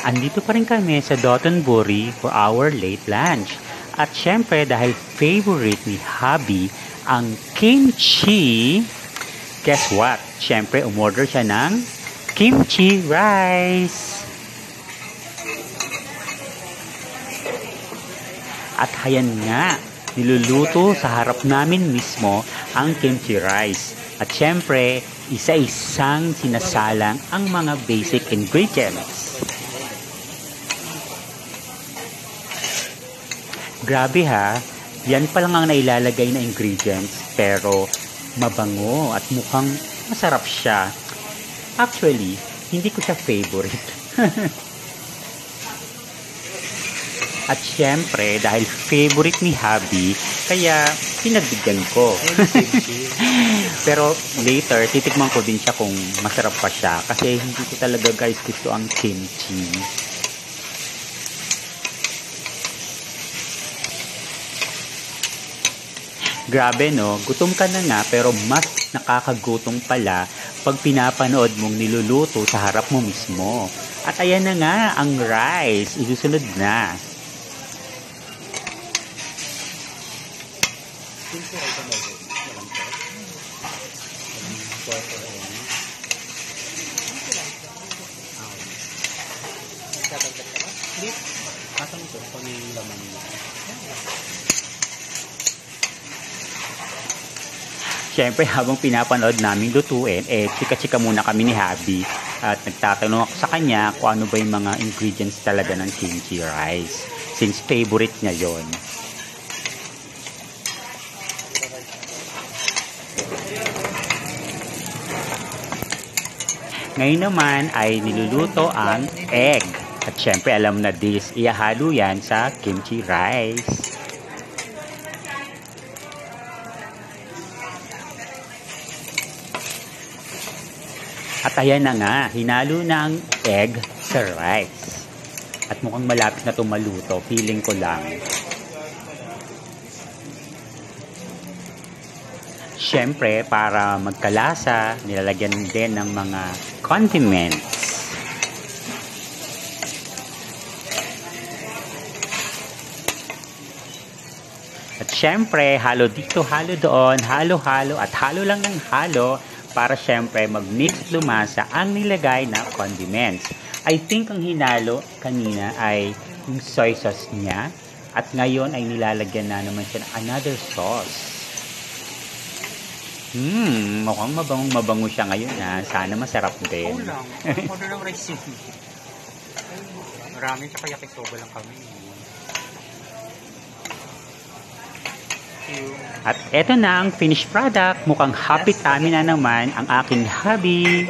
andito pa rin kami sa Dotonbori for our late lunch. At syempre, dahil favorite ni Hubby ang kimchi, guess what? Syempre, umorder siya ng kimchi rice. At hayan nga, niluluto sa harap namin mismo ang kimchi rice. At syempre, isa-isang sinasalang ang mga basic ingredients. Grabe ha, yan pa lang ang nailalagay na ingredients pero mabango at mukhang masarap siya. Actually, hindi ko siya favorite. At syempre, dahil favorite ni Hubby, kaya pinagbigyan ko. Pero later, titikman ko din siya kung masarap pa siya. Kasi hindi ko talaga guys gusto ang kimchi. Grabe no, gutom ka na nga pero mas nakakagutom pala pag pinapanood mong niluluto sa harap mo mismo. At ayan na nga ang rice, isusunod na. Siyempre, habang pinapanood namin lutuin, chika-chika muna kami ni Hubby at nagtatanong ako sa kanya kung ano ba yung mga ingredients talaga ng kimchi rice since favorite niya yon. Ngayon naman ay niluluto ang egg. At syempre, alam na this, ihahalo yan sa kimchi rice. At ayan na nga, hinalo na ang egg sa rice. At mukhang malapit na itong maluto, feeling ko lang. Siyempre, para magkalasa, nilalagyan din ng mga condiments. At siyempre, halo dito, halo doon, halo-halo at halo lang ng halo para siyempre mag-mix lumasa ang nilagay na condiments. I think ang hinalo kanina ay yung soy sauce niya at ngayon ay nilalagyan na naman siya ng another sauce. Mukhang mabango siya ngayon ha. Sana masarap din. Oo lang. Order ng rice yun. Marami tsaka yakisoba lang kami. At eto na ang finished product. Mukhang happy tummy na naman ang aking hubby.